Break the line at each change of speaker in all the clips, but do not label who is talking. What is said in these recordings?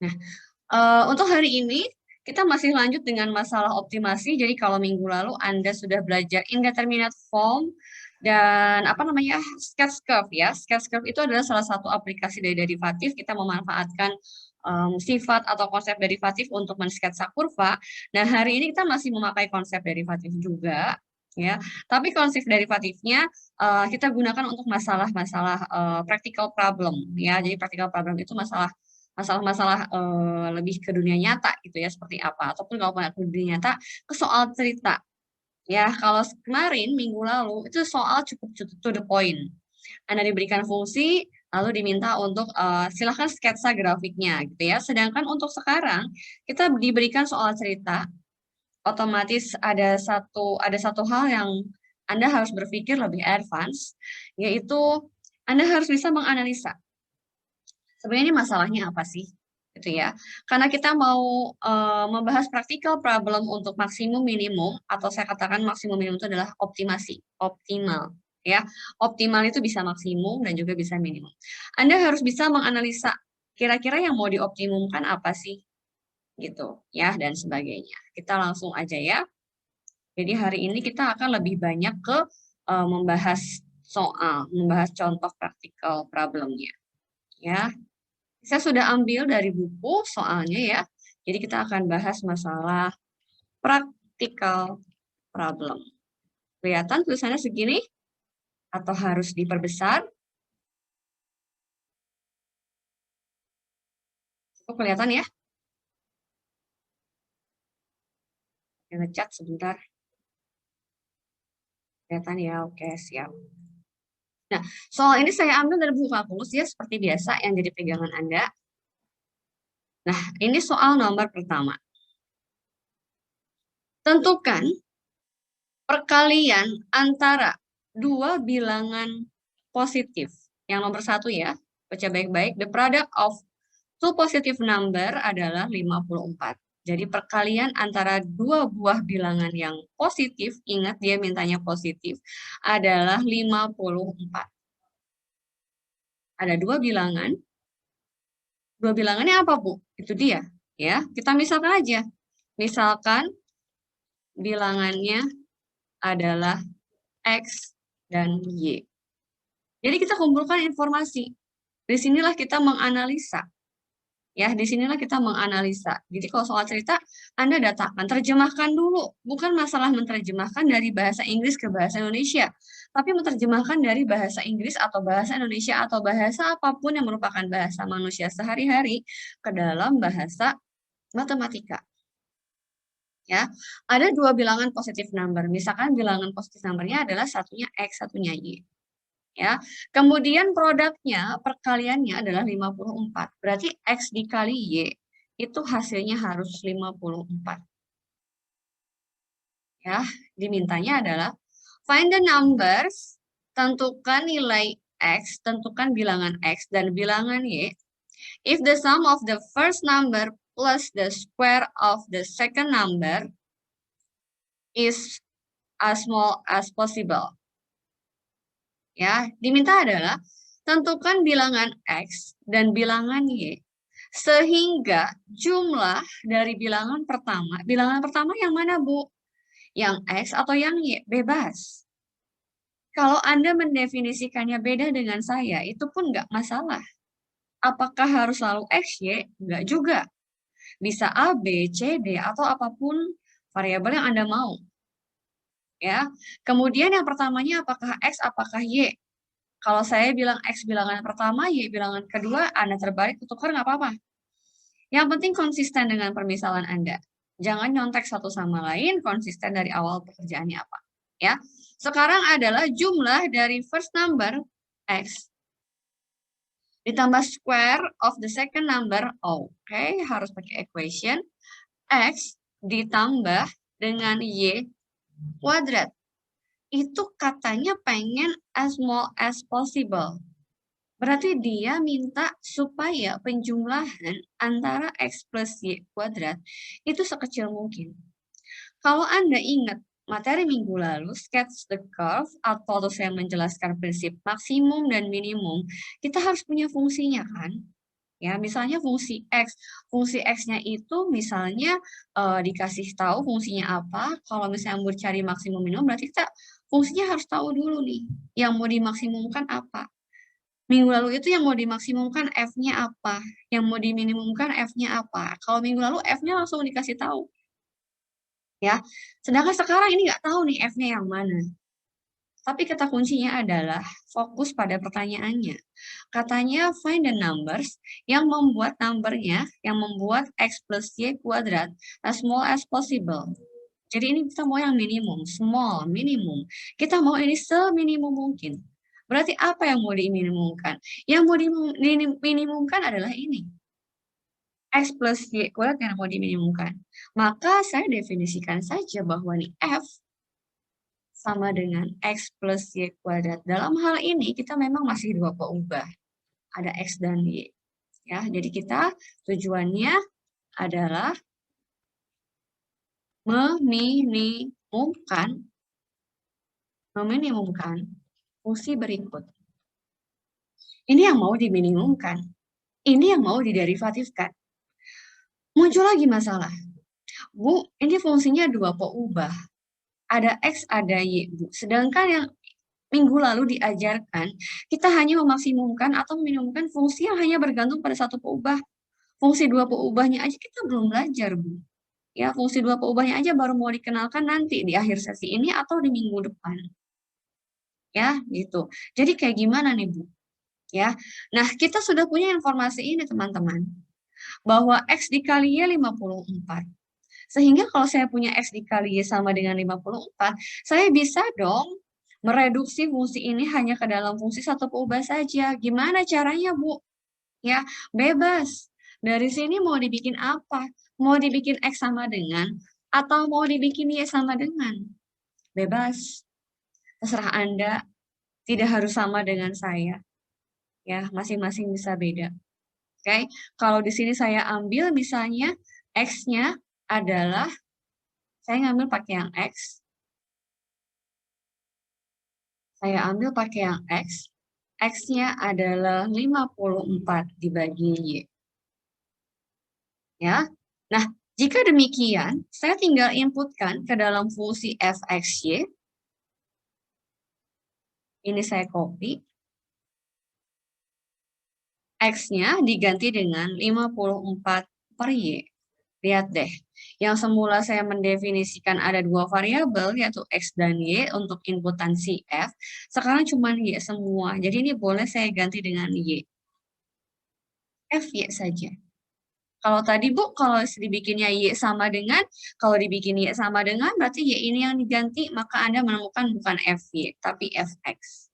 Nah, untuk hari ini kita masih lanjut dengan masalah optimasi. Jadi kalau minggu lalu Anda sudah belajar indeterminate form dan apa namanya sketch curve ya. Sketch curve itu adalah salah satu aplikasi dari derivatif. Kita memanfaatkan sifat atau konsep derivatif untuk mensketsa kurva. Nah, hari ini kita masih memakai konsep derivatif juga ya. Tapi konsep derivatifnya kita gunakan untuk masalah-masalah practical problem ya. Jadi practical problem itu masalah-masalah lebih ke dunia nyata gitu ya seperti apa ataupun kalau nggak ke dunia nyata ke soal cerita ya. Kalau kemarin minggu lalu itu soal cukup to the point. Anda diberikan fungsi lalu diminta untuk silahkan sketsa grafiknya gitu ya. Sedangkan untuk sekarang kita diberikan soal cerita, otomatis ada satu hal yang Anda harus berpikir lebih advance, yaitu Anda harus bisa menganalisa sebenarnya ini masalahnya apa sih? Gitu ya. Karena kita mau membahas practical problem untuk maksimum minimum atau saya katakan maksimum minimum itu adalah optimasi, optimal ya. Optimal itu bisa maksimum dan juga bisa minimum. Anda harus bisa menganalisa kira-kira yang mau dioptimumkan apa sih? Gitu ya dan sebagainya. Kita langsung aja ya. Jadi hari ini kita akan lebih banyak ke membahas membahas contoh practical problemnya ya. Saya sudah ambil dari buku soalnya ya. Jadi kita akan bahas masalah practical problem. Kelihatan tulisannya segini? Atau harus diperbesar? Cukup kelihatan ya? Ngecat sebentar. Kelihatan ya? Oke, siap. Nah, soal ini saya ambil dari buku kalkulus ya, seperti biasa yang jadi pegangan Anda. Nah, ini soal nomor pertama. Tentukan perkalian antara dua bilangan positif. Yang nomor satu ya, baca baik-baik. The product of two positive number adalah 54. Jadi perkalian antara dua buah bilangan yang positif, ingat dia mintanya positif, adalah 54. Ada dua bilangan. Dua bilangannya apa, Bu? Itu dia. Ya, kita misalkan aja. Misalkan bilangannya adalah X dan Y. Jadi kita kumpulkan informasi. Disinilah kita menganalisa. Ya, disinilah kita menganalisa. Jadi kalau soal cerita, Anda datakan, terjemahkan dulu. Bukan masalah menerjemahkan dari bahasa Inggris ke bahasa Indonesia, tapi menerjemahkan dari bahasa Inggris atau bahasa Indonesia atau bahasa apapun yang merupakan bahasa manusia sehari-hari ke dalam bahasa matematika. Ya, ada dua bilangan positif number. Misalkan bilangan positif numbernya adalah satunya X, satunya Y. Ya. Kemudian produknya, perkaliannya adalah 54. Berarti X dikali Y itu hasilnya harus 54. Ya, dimintanya adalah find the numbers, tentukan nilai X, tentukan bilangan X dan bilangan Y. If the sum of the first number plus the square of the second number is as small as possible. Ya, diminta adalah tentukan bilangan X dan bilangan Y sehingga jumlah dari bilangan pertama yang mana, Bu? Yang X atau yang Y? Bebas. Kalau Anda mendefinisikannya beda dengan saya, itu pun nggak masalah. Apakah harus selalu X, Y? Nggak juga. Bisa A, B, C, D, atau apapun variabel yang Anda mau. Ya. Kemudian yang pertamanya apakah X, apakah Y? Kalau saya bilang X bilangan pertama, Y bilangan kedua, Anda terbalik, tukar nggak apa-apa. Yang penting konsisten dengan permisalan Anda. Jangan nyontek satu sama lain, konsisten dari awal pekerjaannya apa. Ya. Sekarang adalah jumlah dari first number, X, ditambah square of the second number, oke, harus pakai equation, X ditambah dengan Y kuadrat. Itu katanya pengen as small as possible. Berarti dia minta supaya penjumlahan antara X plus Y kuadrat itu sekecil mungkin. Kalau Anda ingat materi minggu lalu, sketch the curve, atau saya menjelaskan prinsip maksimum dan minimum, kita harus punya fungsinya kan? Ya, misalnya fungsi X-nya itu misalnya dikasih tahu fungsinya apa. Kalau misalnya mau cari maksimum minimum, berarti kita fungsinya harus tahu dulu nih, yang mau dimaksimumkan apa. Minggu lalu itu yang mau dimaksimumkan F-nya apa, yang mau diminimumkan F-nya apa. Kalau minggu lalu F-nya langsung dikasih tahu, ya. Sedangkan sekarang ini nggak tahu nih F-nya yang mana. Tapi kata kuncinya adalah fokus pada pertanyaannya. Katanya find the numbers yang membuat numbernya, yang membuat X plus Y kuadrat as small as possible. Jadi ini kita mau yang minimum, small, minimum. Kita mau ini seminimum mungkin. Berarti apa yang mau diminimumkan? Yang mau diminimumkan adalah ini. X plus Y kuadrat yang mau diminimumkan. Maka saya definisikan saja bahwa nih F sama dengan X plus Y kuadrat. Dalam hal ini kita memang masih dua peubah. Ada X dan Y. Ya, jadi kita tujuannya adalah meminimumkan fungsi berikut. Ini yang mau diminimumkan. Ini yang mau diderivatifkan. Muncul lagi masalah. Bu, ini fungsinya dua peubah. Ada X, ada Y, Bu. Sedangkan yang minggu lalu diajarkan, kita hanya memaksimumkan atau meminimumkan fungsi yang hanya bergantung pada satu peubah. Fungsi dua peubahnya aja kita belum belajar, Bu. Ya, fungsi dua peubahnya aja baru mau dikenalkan nanti di akhir sesi ini atau di minggu depan. Ya, gitu. Jadi kayak gimana nih, Bu? Ya. Nah, kita sudah punya informasi ini, teman-teman. Bahwa X dikali Y 54. Sehingga kalau saya punya X dikali Y sama dengan 54, saya bisa dong mereduksi fungsi ini hanya ke dalam fungsi satu peubah saja. Gimana caranya, Bu? Ya, bebas. Dari sini mau dibikin apa? Mau dibikin X sama dengan, atau mau dibikin Y sama dengan? Bebas. Terserah Anda, tidak harus sama dengan saya. Ya, masing-masing bisa beda. Oke, kalau di sini saya ambil misalnya X-nya adalah, saya ngambil pakai yang X, saya ambil pakai yang X, X-nya adalah 54 dibagi Y. Ya, nah jika demikian, saya tinggal inputkan ke dalam fungsi fxy, ini saya copy, X-nya diganti dengan 54 per Y. Lihat deh, yang semula saya mendefinisikan ada dua variabel, yaitu X dan Y untuk inputan si F, sekarang cuma Y semua. Jadi ini boleh saya ganti dengan Y. FY saja. Kalau tadi Bu, kalau dibikinnya Y sama dengan, kalau dibikin Y sama dengan, berarti Y ini yang diganti, maka Anda menemukan bukan FY, tapi FX.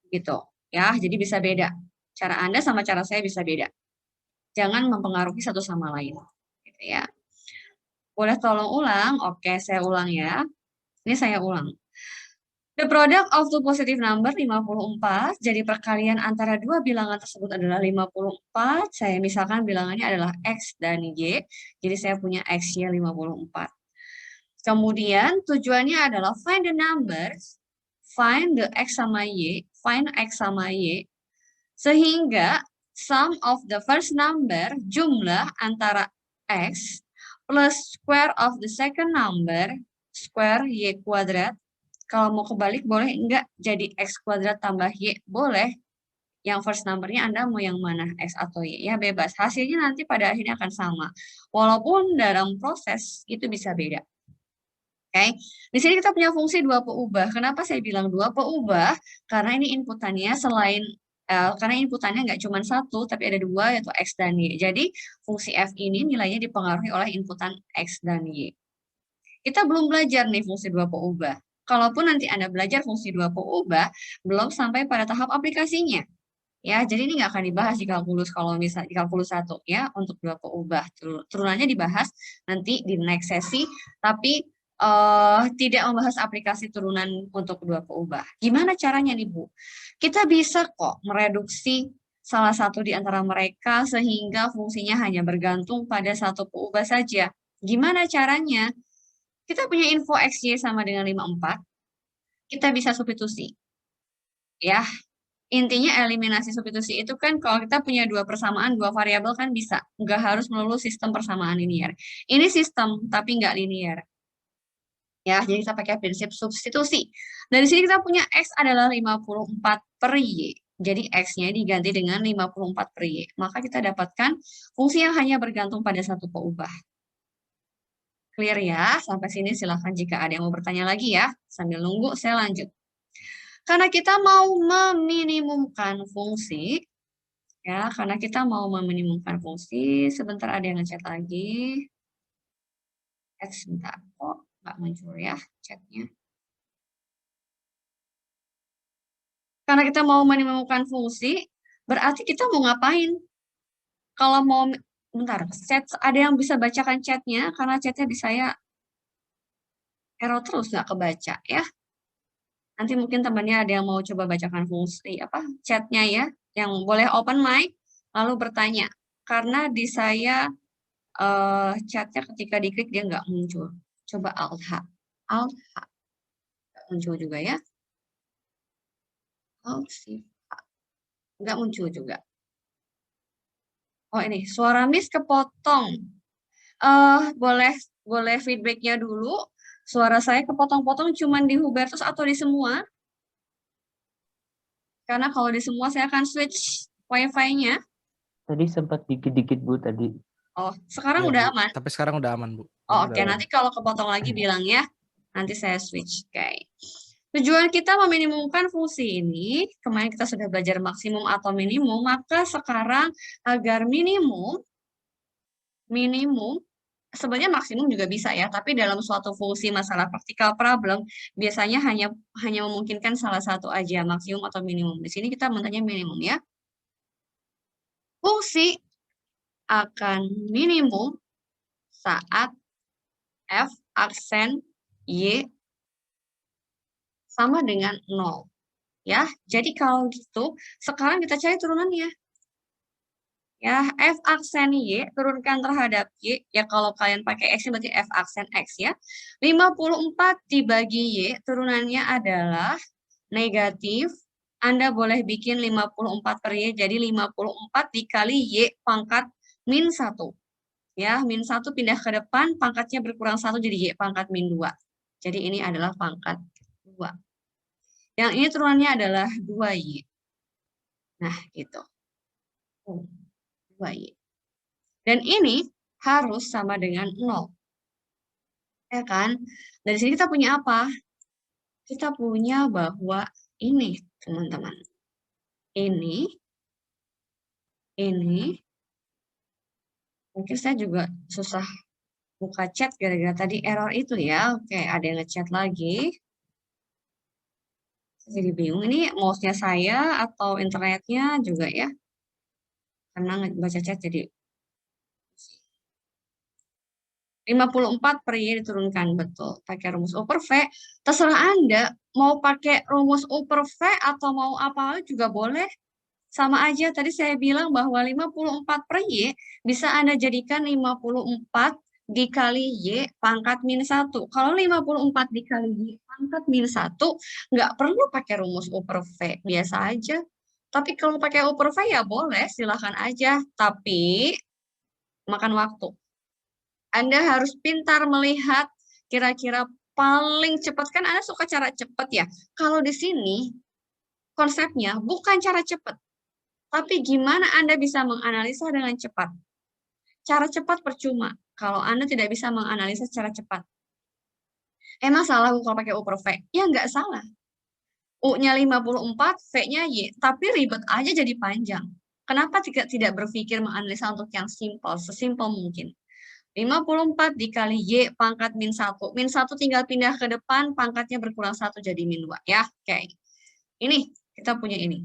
Gitu. Ya, jadi bisa beda. Cara Anda sama cara saya bisa beda. Jangan mempengaruhi satu sama lain. Gitu ya. Boleh tolong ulang? Oke, saya ulang ya. Ini saya ulang. The product of two positive number 54. Jadi perkalian antara dua bilangan tersebut adalah 54. Saya misalkan bilangannya adalah X dan Y. Jadi saya punya X-nya 54. Kemudian tujuannya adalah find the numbers. Find the X sama Y. Find X sama Y. Sehingga sum of the first number, jumlah antara X plus square of the second number, square Y kuadrat. Kalau mau kebalik boleh enggak jadi X kuadrat tambah Y? Boleh. Yang first numbernya Anda mau yang mana? X atau Y? Ya bebas. Hasilnya nanti pada akhirnya akan sama. Walaupun dalam proses itu bisa beda. Oke. Di sini kita punya fungsi dua peubah. Kenapa saya bilang dua peubah? Karena ini inputannya karena inputannya nggak cuma satu, tapi ada dua, yaitu X dan Y. Jadi fungsi F ini nilainya dipengaruhi oleh inputan X dan Y. Kita belum belajar nih fungsi dua peubah. Kalaupun nanti Anda belajar fungsi dua peubah, belum sampai pada tahap aplikasinya. Ya, jadi ini nggak akan dibahas di kalkulus kalau misalnya di kalkulus 1 ya untuk dua peubah. Turunannya dibahas nanti di next sesi, tapi tidak membahas aplikasi turunan untuk dua peubah. Gimana caranya nih, Bu? Kita bisa kok mereduksi salah satu di antara mereka sehingga fungsinya hanya bergantung pada satu peubah saja. Gimana caranya? Kita punya info XY sama dengan 54, kita bisa substitusi. Ya, Intinya eliminasi substitusi itu kan kalau kita punya dua persamaan, dua variabel kan bisa. Nggak harus melulu sistem persamaan linear. Ini sistem, tapi nggak linear. Ya, jadi kita pakai prinsip substitusi. Dari sini kita punya X adalah 54 per Y. Jadi X-nya diganti dengan 54 per Y. Maka kita dapatkan fungsi yang hanya bergantung pada satu peubah. Clear ya? Sampai sini silahkan jika ada yang mau bertanya lagi ya. Sambil nunggu, saya lanjut. Karena kita mau meminimumkan fungsi, ya, karena kita mau meminimumkan fungsi, sebentar ada yang ngechat lagi. Sebentar, kok nggak muncul ya chatnya. Karena kita mau menemukan fungsi, berarti kita mau ngapain? Kalau mau, bentar, chat, ada yang bisa bacakan chatnya, karena chatnya di saya error terus nggak kebaca ya. Nanti mungkin temannya ada yang mau coba bacakan fungsi apa chatnya ya, yang boleh open mic lalu bertanya. Karena di saya chatnya ketika diklik dia nggak muncul. Coba Alt H, Alt H, nggak muncul juga ya. Alt Shift H, nggak muncul juga. Oh ini suara Miss kepotong. Boleh feedbacknya dulu. Suara saya kepotong-potong cuman di Hubertus atau di semua? Karena kalau di semua saya akan switch wifi-nya.
Tadi sempat dikit-dikit Bu tadi.
Oh, sekarang
Iya,
udah
Bu.
aman?
Tapi sekarang udah aman, Bu.
Oh, oke. Nanti kalau kepotong lagi bilang ya. Nanti saya switch. Oke. Tujuan kita meminimumkan fungsi ini, kemarin kita sudah belajar maksimum atau minimum, maka sekarang agar minimum, sebenarnya maksimum juga bisa ya, tapi dalam suatu fungsi masalah practical problem, biasanya hanya memungkinkan salah satu aja, maksimum atau minimum. Di sini kita menanya minimum ya. Fungsi akan minimum saat F aksen Y sama dengan 0. Ya, jadi kalau gitu, sekarang kita cari turunannya. Ya, F aksen Y turunkan terhadap Y, ya kalau kalian pakai X berarti F aksen X ya. 54 dibagi Y, turunannya adalah negatif. Anda boleh bikin 54 per Y, jadi 54 dikali Y pangkat min 1. Ya, min 1 pindah ke depan, pangkatnya berkurang 1 jadi Y pangkat min 2. Jadi ini adalah pangkat 2. Yang ini turunannya adalah 2Y. Nah, gitu. 2Y. Dan ini harus sama dengan 0. Ya kan? Dari sini kita punya apa? Kita punya bahwa ini, teman-teman. Ini. Mungkin saya juga susah buka chat gara-gara tadi error itu ya. Oke, ada yang ngechat lagi. Jadi bingung, ini mouse-nya saya atau internetnya juga ya. Karena baca chat jadi 54 per Y diturunkan, betul. Pakai rumus U per V. Terserah Anda, mau pakai rumus U per V atau mau apa juga boleh. Sama aja, tadi saya bilang bahwa 54 per Y bisa Anda jadikan 54 dikali Y pangkat min 1. Kalau 54 dikali Y pangkat min 1, nggak perlu pakai rumus U per V. Biasa aja. Tapi kalau pakai U per V ya boleh, silahkan aja. Tapi makan waktu. Anda harus pintar melihat kira-kira paling cepat. Kan Anda suka cara cepat ya. Kalau di sini konsepnya bukan cara cepat. Tapi gimana Anda bisa menganalisa dengan cepat? Cara cepat percuma kalau Anda tidak bisa menganalisa secara cepat. Emang salah kalau pakai U per V? Ya nggak salah. U-nya 54, V-nya Y. Tapi ribet aja jadi panjang. Kenapa tidak berpikir menganalisa untuk yang simpel, sesimpel mungkin? 54 dikali Y pangkat min 1. Min 1 tinggal pindah ke depan, pangkatnya berkurang 1 jadi min 2. Ya, oke. Ini, kita punya ini.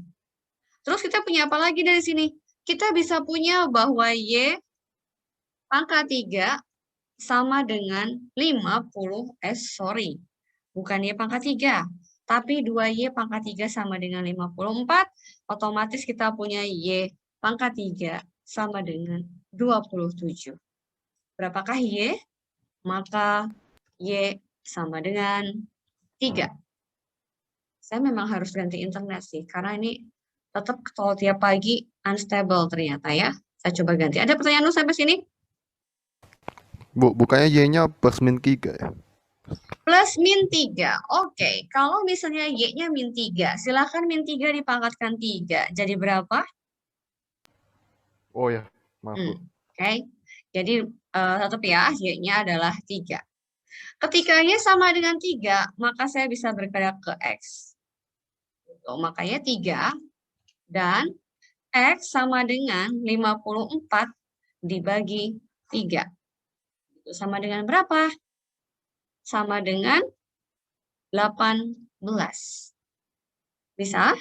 Terus kita punya apa lagi dari sini? Kita bisa punya bahwa Y pangkat 3 sama dengan 50, bukan Y pangkat 3. Tapi 2Y pangkat 3 sama dengan 54, otomatis kita punya Y pangkat 3 sama dengan 27. Berapakah Y? Maka Y sama dengan 3. Saya memang harus ganti internet sih, karena ini Tetap kalau tiap pagi unstable ternyata ya. Saya coba ganti. Ada pertanyaan lu sampai sini?
Bu, bukannya Y-nya plus min 3 ya?
Plus min 3. Oke, kalau misalnya Y-nya min 3, silahkan min 3 dipangkatkan 3. Jadi berapa?
Oh ya, maaf Bu.
Oke, jadi tetap ya, Y-nya adalah 3. Ketika Y sama dengan 3, maka saya bisa bergerak ke X. Makanya 3 dan X sama dengan 54 dibagi 3. Itu sama dengan berapa? Sama dengan 18. Bisa?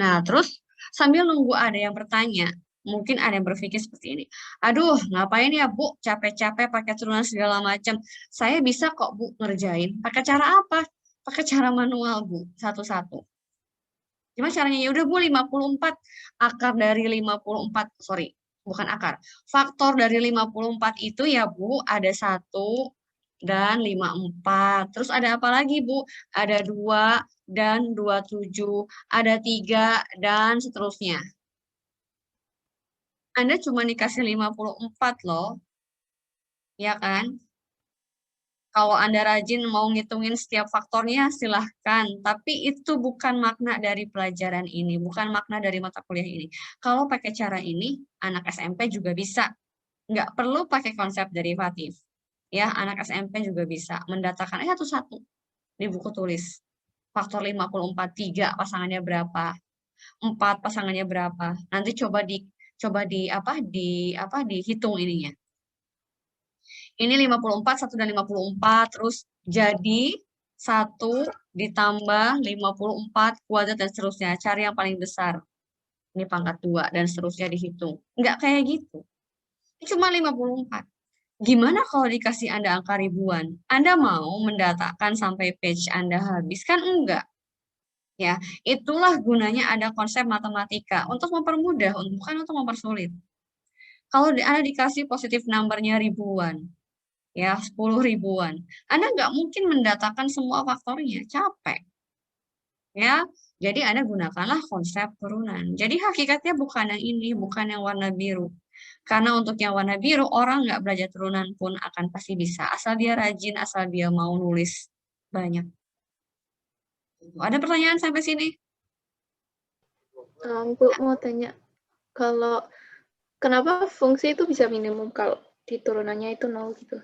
Nah, terus sambil nunggu ada yang bertanya, mungkin ada yang berpikir seperti ini. Aduh, ngapain ya Bu, capek-capek pakai turunan segala macam. Saya bisa kok Bu ngerjain. Pakai cara apa? Pakai cara manual Bu, satu-satu. Gimana caranya? Ya udah Bu, 54 akar dari 54, sorry, bukan akar. Faktor dari 54 itu ya Bu, ada 1 dan 54. Terus ada apa lagi Bu? Ada 2 dan 27, ada 3 dan seterusnya. Anda cuma dikasih 54 loh. Ya kan? Kalau Anda rajin mau ngitungin setiap faktornya, silahkan. Tapi itu bukan makna dari pelajaran ini, bukan makna dari mata kuliah ini. Kalau pakai cara ini, anak SMP juga bisa. Nggak perlu pakai konsep derivatif. Ya, anak SMP juga bisa mendatangkan satu-satu di buku tulis. Faktor 54, 3 pasangannya berapa? 4 pasangannya berapa? Nanti coba dihitung ininya. Ini 54, 1 dan 54, terus jadi 1 ditambah 54 kuadrat dan seterusnya. Cari yang paling besar. Ini pangkat 2 dan seterusnya dihitung. Enggak kayak gitu. Ini cuma 54. Gimana kalau dikasih Anda angka ribuan? Anda mau mendatakan sampai page Anda habis? Kan enggak. Ya, itulah gunanya ada konsep matematika untuk mempermudah, bukan untuk mempersulit. Kalau Anda dikasih positif numbernya ribuan, ya 10 ribuan. Anda nggak mungkin mendatakan semua faktornya, capek. Ya, jadi Anda gunakanlah konsep turunan. Jadi hakikatnya bukan yang ini, bukan yang warna biru. Karena untuk yang warna biru, orang nggak belajar turunan pun akan pasti bisa. Asal dia rajin, asal dia mau nulis banyak. Ada pertanyaan sampai sini?
Bu, mau tanya, kalau kenapa fungsi itu bisa minimum kalau di turunannya itu 0 gitu?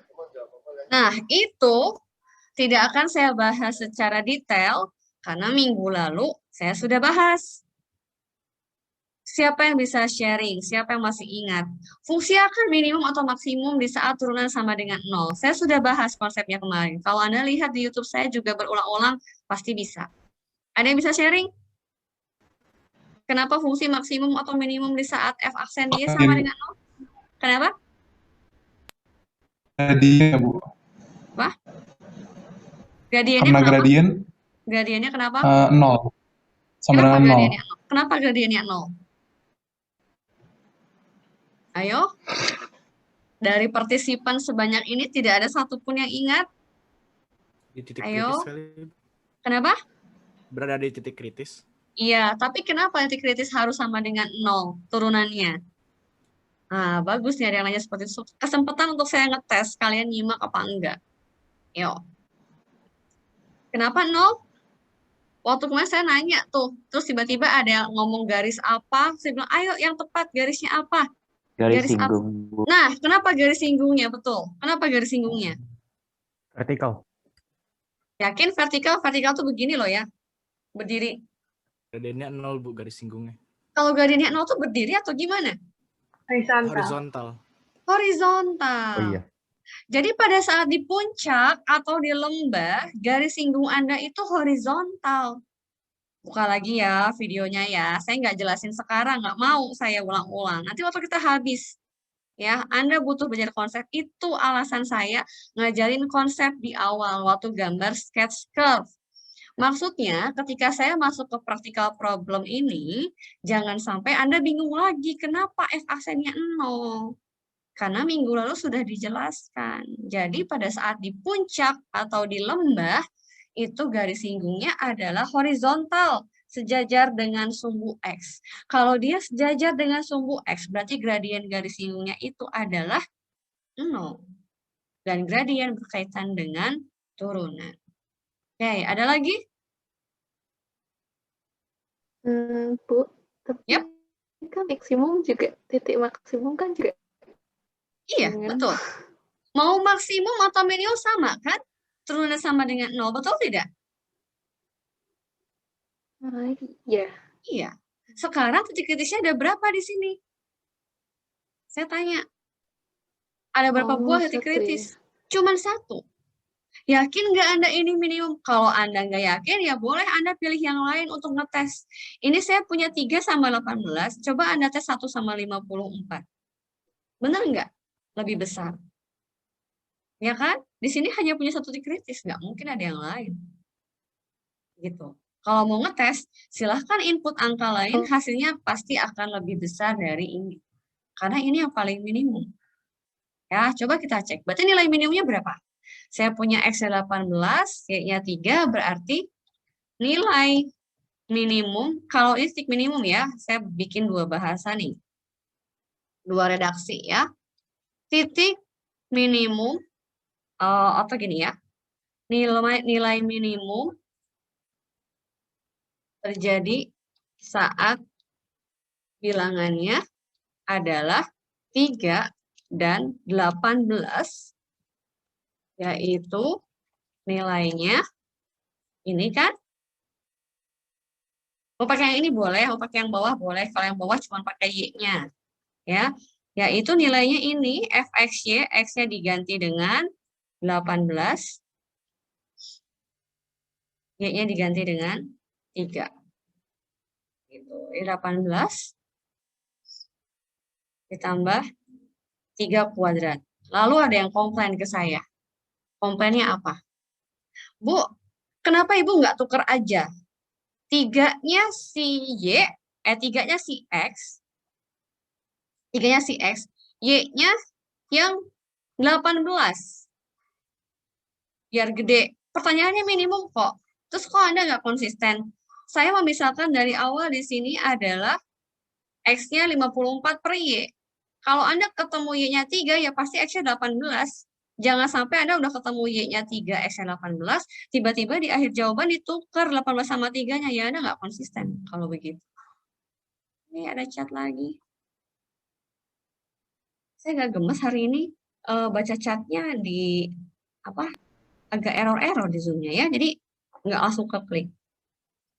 Nah, itu tidak akan saya bahas secara detail karena minggu lalu saya sudah bahas. Siapa yang bisa sharing? Siapa yang masih ingat? Fungsi akan minimum atau maksimum di saat turunan sama dengan 0. Saya sudah bahas konsepnya kemarin. Kalau Anda lihat di YouTube saya juga berulang-ulang, pasti bisa. Ada yang bisa sharing? Kenapa fungsi maksimum atau minimum di saat f aksen Y sama dengan 0? Kenapa?
Gradien, Bu.
Apa? Gradiennya
Karena
kenapa?
gradien
Gradiennya kenapa?
0. Sama
Kenapa
dengan 0.
gradiennya 0? Kenapa gradiennya 0? Ayo. Dari partisipan sebanyak ini tidak ada satupun yang ingat.
Di titik
Ayo.
kritis kali.
Kenapa?
Berada di titik kritis.
Iya, tapi kenapa titik kritis harus sama dengan 0 turunannya? Nah, bagus nih ada yang nanya seperti itu. Kesempatan untuk saya ngetes, kalian nyimak apa enggak? Yuk. Kenapa 0? Waktu kemarin saya nanya tuh, terus tiba-tiba ada yang ngomong garis apa, saya bilang, ayo yang tepat, garisnya apa?
Garis
apa?
singgung, Bu.
Nah, kenapa garis singgungnya? Betul. Kenapa garis singgungnya?
Vertikal.
Yakin vertikal? Vertikal tuh begini loh ya. Berdiri.
Gradiennya 0, Bu, garis singgungnya.
Kalau gradiennya 0 tuh berdiri atau gimana?
Horizontal.
Horizontal.
Oh iya.
Jadi pada saat di puncak atau di lembah, garis singgung Anda itu horizontal. Buka lagi ya videonya ya. Saya nggak jelasin sekarang, nggak mau saya ulang-ulang. Nanti waktu kita habis. Ya, Anda butuh belajar konsep. Itu alasan saya ngajarin konsep di awal waktu gambar sketch curve. Maksudnya, ketika saya masuk ke practical problem ini, jangan sampai Anda bingung lagi, kenapa F aksennya 0? Karena minggu lalu sudah dijelaskan. Jadi pada saat di puncak atau di lembah, itu garis singgungnya adalah horizontal. sejajar dengan sumbu X. Kalau dia sejajar dengan sumbu X, berarti gradien garis singgungnya itu adalah 0. Dan gradien berkaitan dengan turunan. Oke, ada lagi?
Bu, tapi
Yap.
kan maksimum juga, titik maksimum kan juga.
Iya, betul. Mau maksimum atau minimum sama kan? Turunan sama dengan 0, betul tidak?
Iya.
Iya. Sekarang titik kritisnya ada berapa di sini? Saya tanya. Ada berapa buah titik kritis? Cuman 1. Yakin nggak Anda ini minimum? Kalau Anda nggak yakin, ya boleh Anda pilih yang lain untuk ngetes. Ini saya punya 3 sama 18, coba Anda tes 1 sama 54. Benar nggak? Lebih besar. Ya kan? Di sini hanya punya 1 titik kritis, nggak mungkin ada yang lain. Gitu. Kalau mau ngetes, silahkan input angka lain, hasilnya pasti akan lebih besar dari ini. Karena ini yang paling minimum. Ya, coba kita cek. Berarti nilai minimumnya berapa? Saya punya X-nya 18, Y-nya 3, berarti nilai minimum, kalau ini titik minimum ya, saya bikin 2 bahasa nih. 2 redaksi ya. Titik minimum, atau gini ya, nilai minimum terjadi saat bilangannya adalah 3 dan 18, yaitu nilainya ini kan. Mau pakai yang ini boleh, mau pakai yang bawah boleh. Kalau yang bawah cuma pakai Y-nya. Ya, yaitu nilainya ini fxy, X-nya diganti dengan 18, Y-nya diganti dengan 3. Gitu. 18 ditambah 3 kuadrat. Lalu ada yang komplain ke saya. Komplainnya apa? Bu, kenapa Ibu nggak tuker aja? 3-nya si Y, 3-nya si X, 3-nya si X, Y-nya yang 18. Biar gede. Pertanyaannya minimum kok. Terus kok Anda nggak konsisten? Saya memisahkan dari awal di sini adalah X-nya 54 per Y. Kalau Anda ketemu Y-nya 3, ya pasti X-nya 18. Jangan sampai Anda udah ketemu Y-nya 3, X-nya 18, tiba-tiba di akhir jawaban ditukar 18 sama 3-nya. Ya Anda nggak konsisten kalau begitu. Ini ada chat lagi. Saya nggak gemes hari ini baca chatnya di agak error di Zoom-nya ya. Jadi nggak langsung ke klik.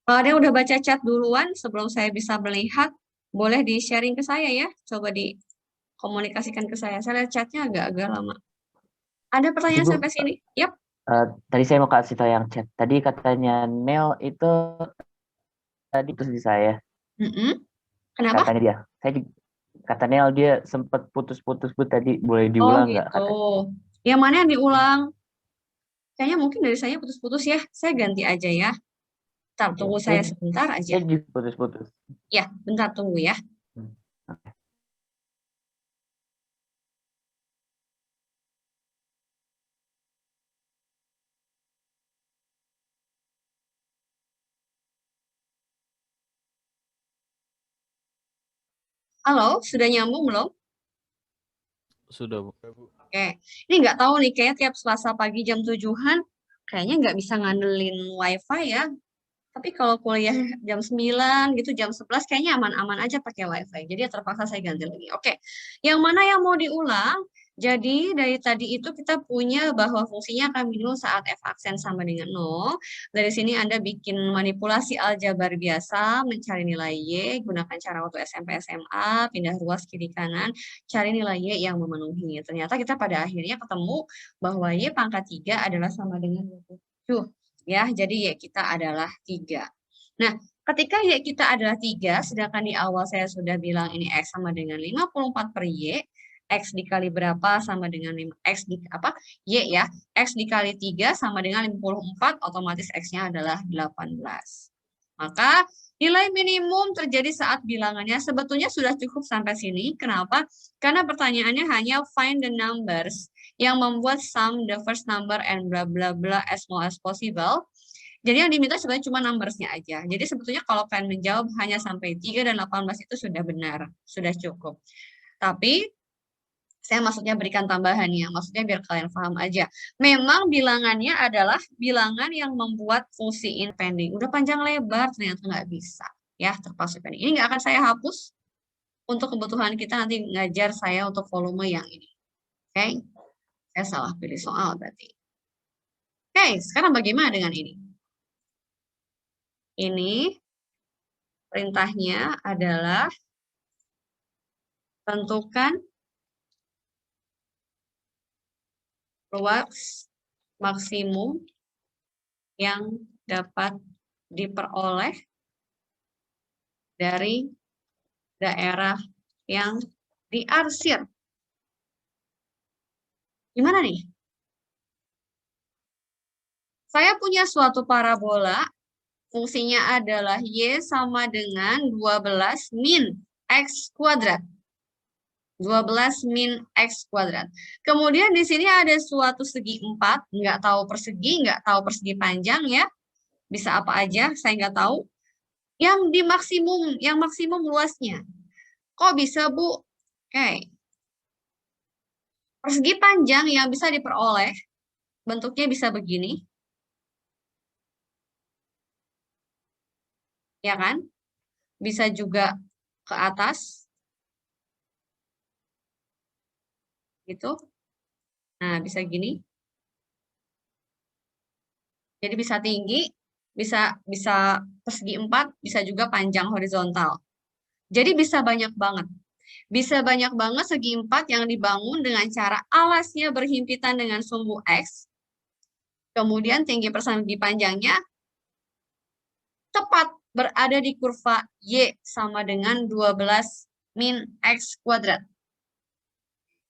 Kalau ada yang udah baca chat duluan sebelum saya bisa melihat, boleh di-sharing ke saya ya. Coba dikomunikasikan ke saya. Saya lihat chatnya agak-agak lama. Ada pertanyaan
Ibu,
sampai sini? Yap.
Tadi saya mau kasih tahu yang chat. Tadi katanya Nel itu tadi putus di saya.
Kenapa?
Katanya dia. Kata Nel dia sempat putus-putus Bu tadi. Boleh
Oh
diulang nggak?
gitu. Yang mana yang diulang? Kayaknya mungkin dari saya putus-putus ya. Saya ganti aja ya. Bentar, tunggu saya sebentar aja.
Saya juga putus-putus.
Ya, bentar tunggu ya.
Oke.
Halo, sudah nyambung belum?
Sudah, Bu.
Oke, ini nggak tahu nih, kayaknya tiap Selasa pagi jam 7-an, kayaknya nggak bisa ngandelin WiFi ya. Tapi kalau kuliah jam 9 gitu, jam 11, kayaknya aman-aman aja pakai WiFi. Jadi ya terpaksa saya ganti lagi. Oke, yang mana yang mau diulang? Jadi dari tadi itu kita punya bahwa fungsinya akan minimum saat f aksen sama dengan 0. Dari sini Anda bikin manipulasi aljabar biasa, mencari nilai Y, gunakan cara waktu SMP SMA, pindah ruas kiri kanan, cari nilai Y yang memenuhi. Ternyata kita pada akhirnya ketemu bahwa Y pangkat 3 adalah sama dengan 27. Ya, jadi Y kita adalah 3. Nah, ketika Y kita adalah 3, sedangkan di awal saya sudah bilang ini X sama dengan 54 per Y, X dikali berapa sama dengan X di Y ya, X dikali 3 sama dengan 54, otomatis X-nya adalah 18. Maka nilai minimum terjadi saat bilangannya sebetulnya sudah cukup sampai sini. Kenapa? Karena pertanyaannya hanya find the numbers yang membuat sum the first number and bla bla bla as small as possible. Jadi yang diminta sebenarnya cuma numbers-nya aja. Jadi sebetulnya kalau kalian menjawab hanya sampai 3 dan 18 itu sudah benar, sudah cukup. Tapi saya maksudnya berikan tambahannya, maksudnya biar kalian paham aja. Memang bilangannya adalah bilangan yang membuat fungsi independent. Udah panjang lebar ternyata nggak bisa. Ya, terpaksa pending. Ini nggak akan saya hapus. Untuk kebutuhan kita nanti ngajar saya untuk volume yang ini. Oke? Saya salah pilih soal berarti. Oke, sekarang bagaimana dengan ini? Ini perintahnya adalah tentukan luas maksimum yang dapat diperoleh dari daerah yang diarsir. Gimana nih? Saya punya suatu parabola, fungsinya adalah Y sama dengan 12 min X kuadrat. 12 min X kuadrat. Kemudian di sini ada suatu segi 4, nggak tahu persegi, nggak tahu persegi panjang ya. Bisa apa aja, saya nggak tahu. Yang maksimum luasnya. Kok bisa, Bu? Oke. Persegi panjang yang bisa diperoleh, bentuknya bisa begini. Ya kan? Bisa juga ke atas. Gitu. Nah, bisa gini. Jadi bisa tinggi, bisa persegi 4, bisa juga panjang horizontal. Jadi bisa banyak banget. Bisa banyak banget segi 4 yang dibangun dengan cara alasnya berhimpitan dengan sumbu X. Kemudian tinggi persegi panjangnya tepat berada di kurva Y sama dengan 12 min X kuadrat.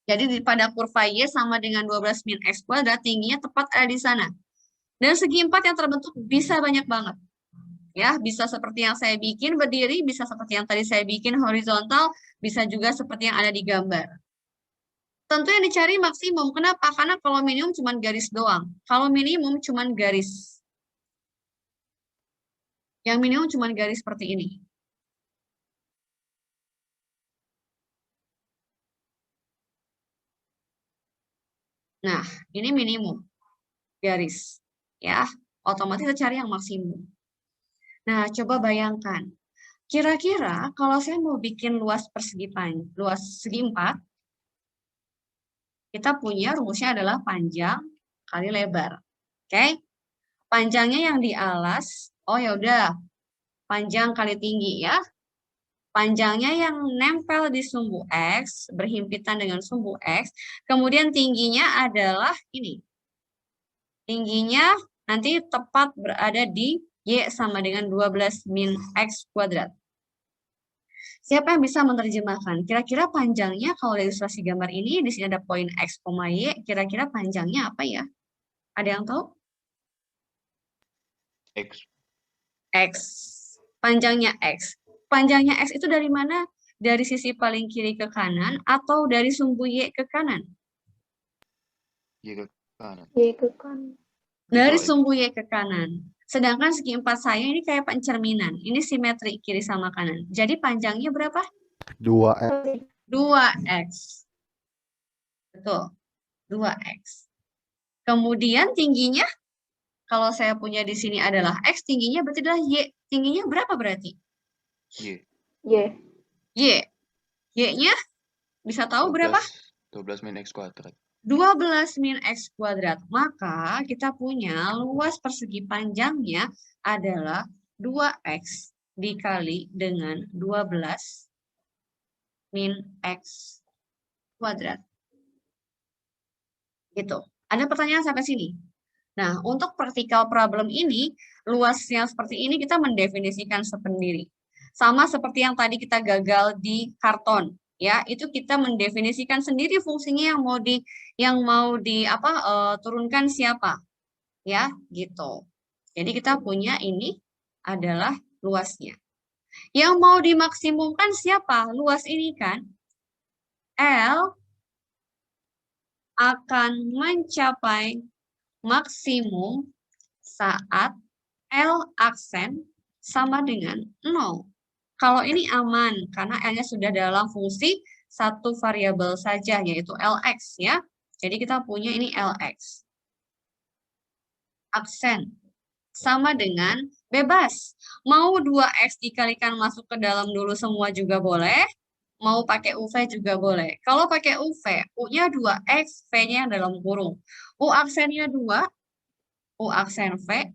Jadi pada kurva Y sama dengan 12 min X kuadrat, tingginya tepat ada di sana. Dan segi 4 yang terbentuk bisa banyak banget. Ya, bisa seperti yang saya bikin berdiri, bisa seperti yang tadi saya bikin horizontal, bisa juga seperti yang ada di gambar. Tentu yang dicari maksimum. Kenapa? Karena kalau minimum cuma garis doang. Kalau minimum cuma garis. Yang minimum cuma garis seperti ini. Nah, ini minimum garis. Ya, otomatis kita cari yang maksimum. Nah, coba bayangkan. Kira-kira kalau saya mau bikin luas segi 4, kita punya rumusnya adalah panjang kali lebar. Oke? Panjangnya yang di alas, oh ya udah, panjang kali tinggi ya. Panjangnya yang nempel di sumbu X, berhimpitan dengan sumbu X, kemudian tingginya adalah ini. Tingginya nanti tepat berada di Y sama dengan 12 min X kuadrat. Siapa yang bisa menerjemahkan? Kira-kira panjangnya kalau dari ilustrasi gambar ini, di sini ada poin X, Y, kira-kira panjangnya apa ya? Ada yang tahu?
X.
X. Panjangnya X. Panjangnya X itu dari mana? Dari sisi paling kiri ke kanan atau dari sumbu Y ke kanan?
Y ke kanan.
Y ke kanan.
Dari sumbu Y ke kanan. Sedangkan segi 4 saya ini kayak pencerminan. Ini simetri kiri sama kanan. Jadi panjangnya berapa?
2X.
2X. Betul. 2X. Kemudian tingginya, kalau saya punya di sini adalah X, tingginya berarti adalah Y. Tingginya berapa berarti?
Y.
Y.
Y. Y-nya bisa tahu berapa?
12 min X kuadrat.
12 min X kuadrat. Maka kita punya luas persegi panjangnya adalah 2X dikali dengan 12 min X kuadrat. Gitu. Ada pertanyaan sampai sini? Nah, untuk practical problem ini, luas yang seperti ini kita mendefinisikan sendiri. Sama seperti yang tadi kita gagal di karton. Ya, itu kita mendefinisikan sendiri fungsinya yang mau turunkan siapa. Ya, gitu. Jadi kita punya ini adalah luasnya. Yang mau dimaksimumkan siapa? Luas ini kan. L akan mencapai maksimum saat L aksen sama dengan 0. Kalau ini aman, karena L-nya sudah dalam fungsi satu variabel saja, yaitu Lx ya. Jadi kita punya ini Lx. Aksen sama dengan bebas. Mau 2x dikalikan masuk ke dalam dulu semua juga boleh. Mau pakai UV juga boleh. Kalau pakai UV, U-nya 2x, V-nya yang dalam kurung. U aksennya 2, U aksen V,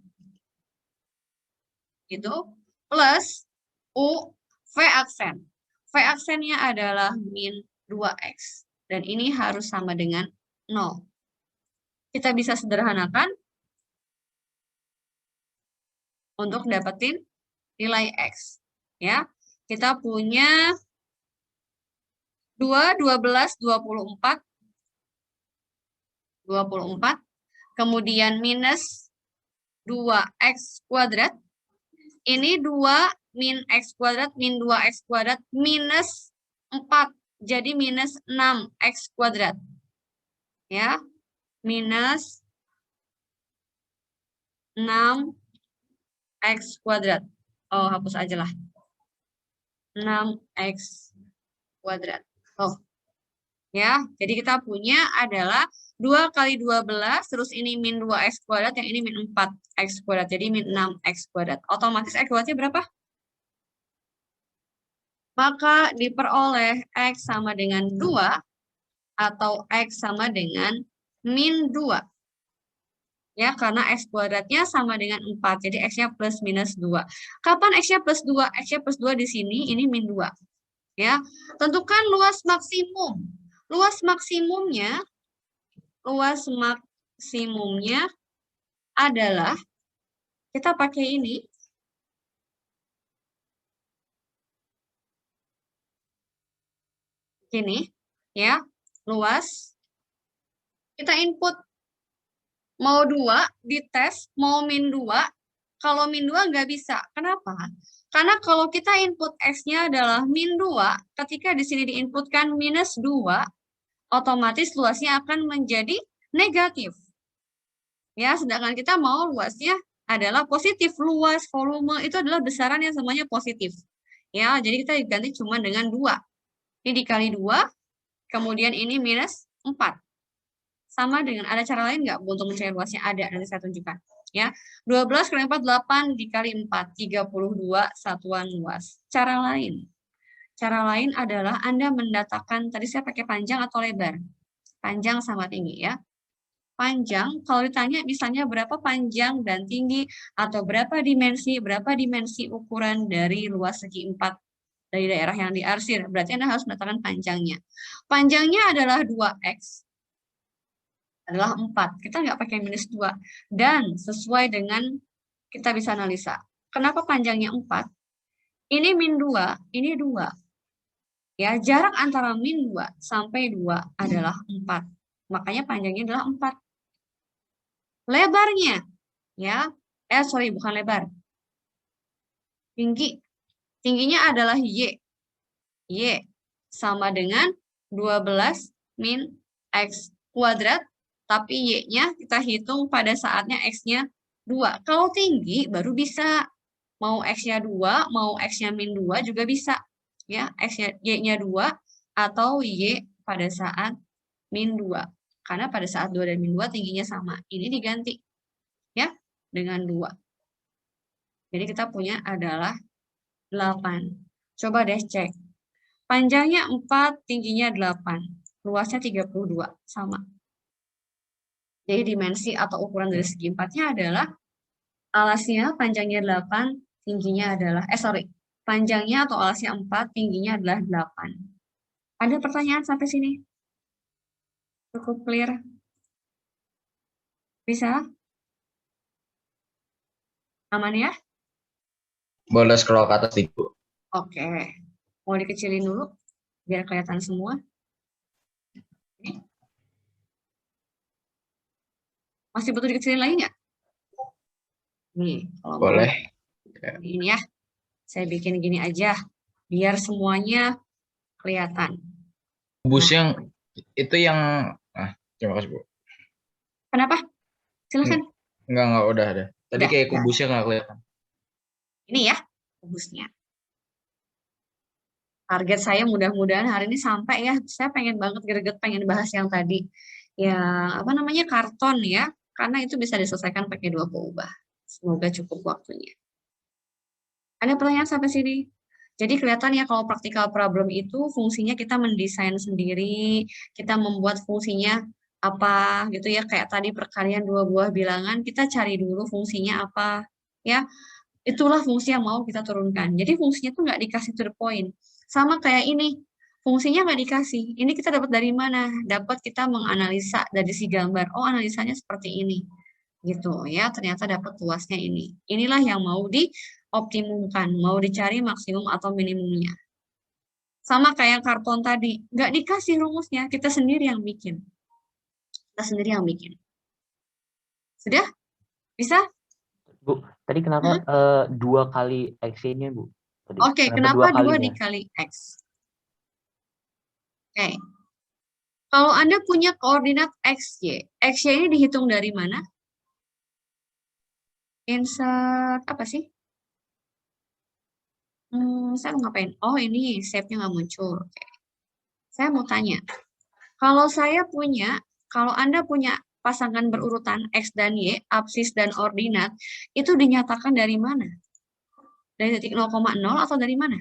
gitu, plus U V aksen. V aksennya adalah min 2x. Dan ini harus sama dengan 0. Kita bisa sederhanakan untuk dapetin nilai x. Ya, kita punya 2, 12, 24. 24. Kemudian minus 2x kuadrat. Ini 2 min x kuadrat, min 2x kuadrat, minus 4. Jadi minus 6x kuadrat. Ya, minus 6x kuadrat. Oh, hapus aja lah. 6x kuadrat. Oh, ya, jadi kita punya adalah 2 kali 12, terus ini min 2x kuadrat, yang ini min 4x kuadrat. Jadi min 6x kuadrat. Otomatis x kuadratnya berapa? Maka diperoleh x sama dengan 2 atau x sama dengan min 2. Ya, karena x kuadratnya sama dengan 4. Jadi x-nya plus minus 2. Kapan x-nya plus 2? X-nya plus 2 di sini, ini min 2. Ya, tentukan luas maksimum. Luas maksimumnya adalah, kita pakai ini. Gini, ya, luas. Kita input mau 2 dites, mau min 2. Kalau min 2 nggak bisa. Kenapa? Karena kalau kita input x-nya adalah min 2, ketika di sini diinputkan minus 2, otomatis luasnya akan menjadi negatif. Ya, sedangkan kita mau luasnya adalah positif. Luas volume itu adalah besaran yang semuanya positif. Ya, jadi kita ganti cuma dengan 2. Ini dikali 2, kemudian ini minus 4. Sama dengan, ada cara lain nggak untuk mencari luasnya? Ada, nanti saya tunjukkan. Ya, 12 kali 4, 8 dikali 4, 32 satuan luas. Cara lain adalah Anda mendatakan, tadi saya pakai panjang atau lebar? Panjang sama tinggi ya. Panjang, kalau ditanya misalnya berapa panjang dan tinggi, atau berapa dimensi ukuran dari luas segi 4 dari daerah yang diarsir, berarti Anda harus mendatakan panjangnya. Panjangnya adalah 2x, adalah 4. Kita nggak pakai minus 2. Dan sesuai dengan, kita bisa analisa. Kenapa panjangnya 4? Ini min 2, ini 2. Ya, jarak antara min 2 sampai 2 adalah 4. Makanya panjangnya adalah 4. Lebarnya, ya, bukan lebar. Tingginya adalah y. Y sama dengan 12 min x kuadrat. Tapi y-nya kita hitung pada saatnya x-nya 2. Kalau tinggi baru bisa. Mau x-nya 2, mau x-nya min 2 juga bisa. Ya, y-nya 2 atau y pada saat min 2. Karena pada saat 2 dan min 2 tingginya sama. Ini diganti. Ya, dengan 2. Jadi kita punya adalah 8. Coba deh cek. Panjangnya 4, tingginya 8. Luasnya 32. Sama. Jadi dimensi atau ukuran dari segi 4-nya adalah alasnya panjangnya 8, tingginya adalah, panjangnya atau alasnya 4, tingginya adalah 8. Ada pertanyaan sampai sini? Cukup clear? Bisa? Aman ya?
Boleh scroll ke atas dikit, Bu.
Oke. Mau dikecilin dulu, biar kelihatan semua. Masih butuh dikecilin lagi nggak? Nih, kalau
Boleh.
Ini ya, saya bikin gini aja, biar semuanya kelihatan.
Bus yang itu yang, terima kasih Bu.
Kenapa? Silakan.
Enggak, udah ada. Tadi
Udah,
kayak kubusnya nggak kelihatan.
ini ya kubusnya. Target saya mudah-mudahan hari ini sampai ya. Saya pengen banget greget pengen bahas yang tadi. Ya, apa namanya karton ya. Karena itu bisa diselesaikan pakai 2 peubah. Semoga cukup waktunya. Ada pertanyaan sampai sini? Jadi kelihatan ya kalau practical problem itu fungsinya kita mendesain sendiri, kita membuat fungsinya apa gitu ya. Kayak tadi perkalian 2 buah bilangan, kita cari dulu fungsinya apa. Ya, itulah fungsi yang mau kita turunkan. Jadi fungsinya tuh nggak dikasih to the point. Sama kayak ini, fungsinya nggak dikasih. Ini kita dapat dari mana? Dapat kita menganalisa dari si gambar. Oh, analisanya seperti ini. Gitu ya, ternyata dapat luasnya ini. Inilah yang mau dioptimumkan, mau dicari maksimum atau minimumnya. Sama kayak karton tadi, nggak dikasih rumusnya, kita sendiri yang bikin. Kita sendiri yang bikin. Sudah? Bisa?
Bu, tadi kenapa 2 kali X-nya, Bu? Tadi.
Oke, kenapa 2
kalinya?
dikali X? Oke. Kalau Anda punya koordinat XY, XY ini dihitung dari mana? Insert, apa sih? Saya mau ngapain? Oh, ini shape-nya nggak muncul. Oke. Saya mau tanya, kalau Anda punya pasangan berurutan X dan Y, absis dan ordinat, itu dinyatakan dari mana? Dari titik 0,0 atau dari mana?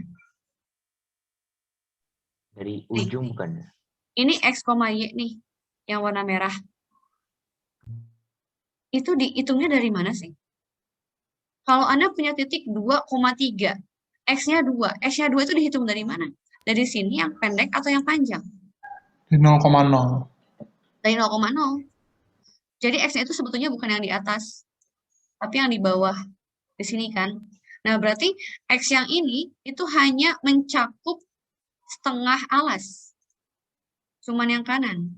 Dari ujung bukan?
Ini X, Y nih, yang warna merah. Itu dihitungnya dari mana sih? Kalau Anda punya titik 2,3, X-nya 2. X-nya 2 itu dihitung dari mana? Dari sini yang pendek atau yang panjang?
Di 0,0.
Dari 0,0. Jadi X-nya itu sebetulnya bukan yang di atas, tapi yang di bawah. Di sini kan. Nah, berarti X yang ini itu hanya mencakup setengah alas. Cuman yang kanan.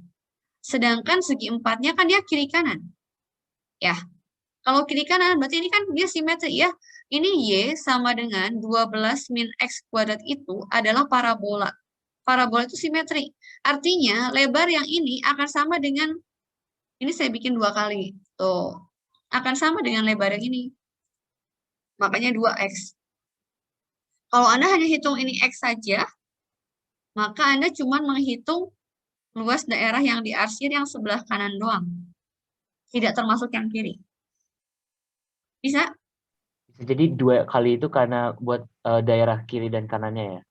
Sedangkan segi empatnya kan dia kiri kanan. Ya. Kalau kiri kanan, berarti ini kan dia simetri ya. Ini Y sama dengan 12 min X kuadrat itu adalah parabola. Parabola itu simetri. Artinya, lebar yang ini akan sama dengan, ini saya bikin 2 kali. Tuh. Akan sama dengan lebar yang ini. Makanya 2X. Kalau Anda hanya hitung ini X saja, maka Anda cuma menghitung luas daerah yang diarsir yang sebelah kanan doang. Tidak termasuk yang kiri. Bisa?
Jadi 2 kali itu karena buat daerah kiri dan kanannya ya?